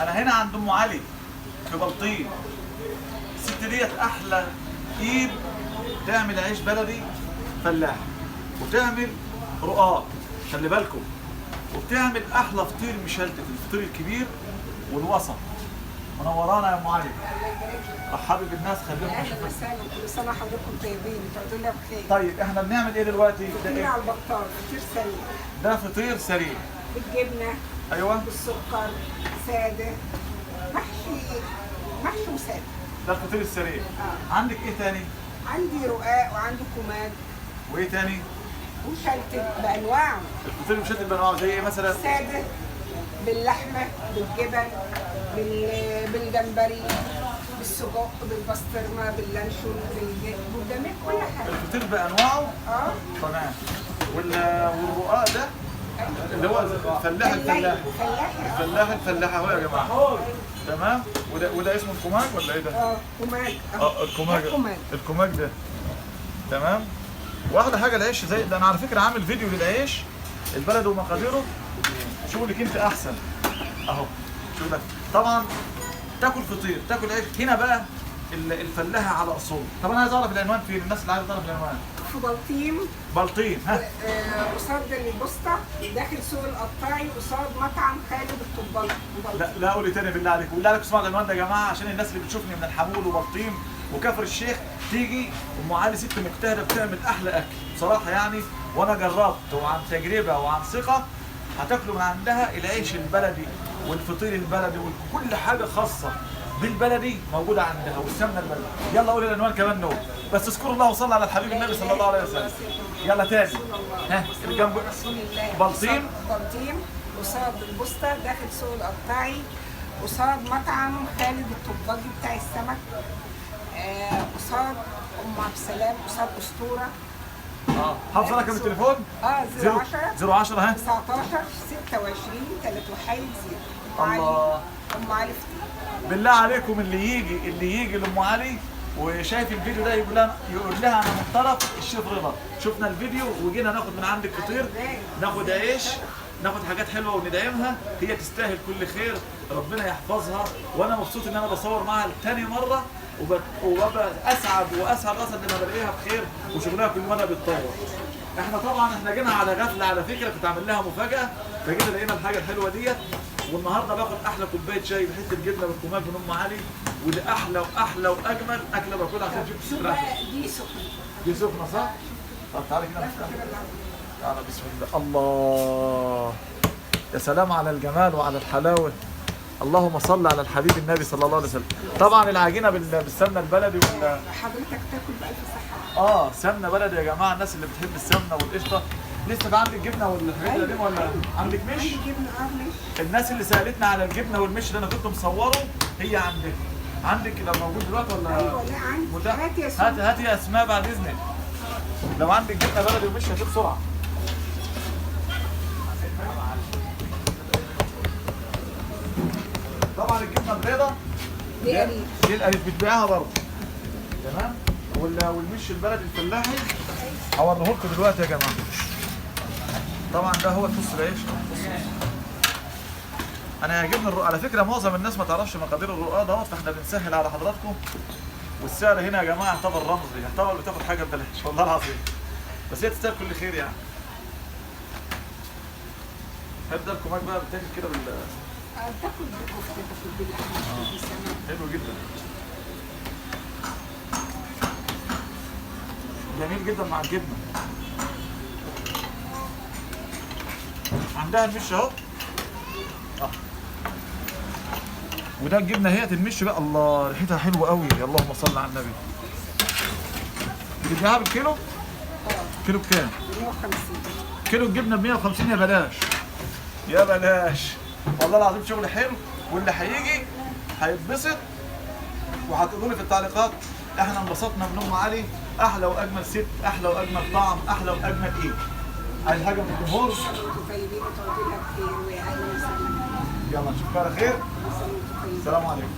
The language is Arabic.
انا هنا عند ام علي في بلطيم. الست ديت احلى ايد تعمل عيش بلدي فلاح، وتعمل رقاق، خلي بالكم، وبتعمل احلى فطير مشلتت، الفطير الكبير والوسط. منورانا يا ام علي، رحبي بالناس، خليهم اهلا وسهلا، كل سنه وحضراتكم طيبين، تعودوا لنا بخير. طيب احنا بنعمل ايه دلوقتي؟ ده فطير ايه؟ على البطال، فطير سريع ده فطير سريع بالجبنه، ايوه، بالسكر، ساده، محشي وساده. ده الفطير السريع. عندك ايه تاني؟ عندي رقاق وعندي كماد وايه تاني؟ ومشلتت بانواعه، الفطير المشلتت بانواعه زي ايه مثلا؟ ساده باللحمه، بالجبن، بالجمبري، بالسجق، بالبسطرمه، باللانشون، بالجميع، كل حاجه. الفطير بانواعه. تمام. والرقاق ده اللي هو الفلاح الفلاحه اهو يا جماعه. تمام. وده اسمه الكماج ولا ايه ده؟ كماج. الكماج ده. تمام. واحلى حاجه العيش زي ده. انا على فكره عامل فيديو للعيش البلد ومقاديره، شغلك انت احسن اهو. شوف ده طبعا تاكل فطير، تاكل عيش. هنا بقى الفلاحه على اصول. طب انا عايز اعرف العنوان فين، الناس اللي عايزه تعرف العنوان. في بلطيم. بلطيم، ها؟ قصاد البوسطه، داخل سوق القطاعي، قصاد مطعم خالد الطباخ. لا قولي تاني بالله عليك، بالله عليك اسمعوا العنوان ده يا جماعه، عشان الناس اللي بتشوفني من الحمول وبلطيم وكفر الشيخ تيجي. ام علي ست مجتهده بتعمل احلى اكل بصراحه يعني، وانا جربت وعن تجربه وعن ثقه. هتاكلوا من عندها العيش البلدي والفطير البلدي وكل حاجه خاصه بالبلدي موجوده عندها، والسمنه البلدي. يلا قولي العنوان كمان نور، بس اذكروا الله وصلوا على الحبيب النبي صلى الله عليه وسلم. يلا تاني. ها اللي جنب بلطيم. بلطيم قصاد البوسطه، داخل سوق القطاعي، قصاد مطعم خالد الطباخ بتاع السمك، قصاد ام عبد السلام، قصاد اسطوره. حافظه رقم التليفون؟ 010 ها 19 26 31 0. الله. ام علي فطير. بالله عليكم اللي يجي لام علي وشايف الفيديو ده يقول لها انا من طرف الشيف رضا، شفنا الفيديو وجينا ناخد من عندك فطير، ناخد عيش، ناخد حاجات حلوه وندعمها. هي تستاهل كل خير، ربنا يحفظها. وانا مبسوط ان انا بصور معاها تاني مره، وببقى اسعد واسعد لما بلاقيها بخير وشغلها كل مره بيتطور. احنا طبعا جينا على غفله، على فكره كنت عامل لها مفاجاه، فجينا لقينا الحاجه الحلوه ديت. والنهارده باخد احلى كوبايه شاي بحته جبنه بالكماج من ام علي، ودي احلى واحلى واجمل اكله باكلها عشان تشوف دي سخنه. دي سخنه صح؟ طب تعالي كده تعالى. بسم الله. الله يا سلام على الجمال وعلى الحلاوه. اللهم صل على الحبيب النبي صلى الله عليه وسلم. طبعا العجينه بالسمنه البلدي حضرتك تاكل بألف صحه. سمنه بلدي يا جماعه، الناس اللي بتحب السمنه والقشطه. لسه في عندك جبنه والحاجات القديمه ولا عندك مش؟ عندي جبنه مش. الناس اللي سالتنا على الجبنه والمش اللي انا كنت مصوره هي عندك لو موجود دلوقتي ولا؟ ايوه لا عندي. متاح؟ هات يا اسماء. هات يا اسماء بعد اذنك. لو عندك جبنه بلدي ومش هاتيه بسرعه. طبعا الجبنه البيضاء دي قريب. دي القريب بتبيعها برضه. تمام. والمش البلدي الفلاحي هوريه لكم دلوقتي يا جماعه. طبعا ده هو نص العيش. انا يعجبني الرقاق على فكره، معظم الناس ما تعرفش مقادير الرقاق دوت، فاحنا بنسهل على حضراتكم. والسعر هنا يا جماعه يعتبر رمزي، يعتبر بتاخد حاجه ببلاش والله العظيم، بس هي تستاهل كل خير يعني. هبدا الكماج بقى بتاكل كده تاكل بكفته، تاكل باللحمه. حلو جدا، جميل جدا مع الجبنه. عندها المش اهو. وده الجبنه هي المش بقى. الله ريحتها حلوه قوي، اللهم صل على النبي. بتبيعها بالكيلو؟ كيلو بكام؟ 150. كيلو الجبنه ب 150. يا بلاش يا بلاش والله العظيم، شغل حلو. واللي هيجي هيتبسط، وهتقولوا لي في التعليقات احنا انبسطنا من ام علي. احلى واجمل ست، احلى واجمل طعم، احلى واجمل ايه. عايز حاجه من الجمهور؟ طيبين وتعودوا لنا بخير، ويا اهلا وسهلا. يلا نشوفكم على خير. السلام عليكم.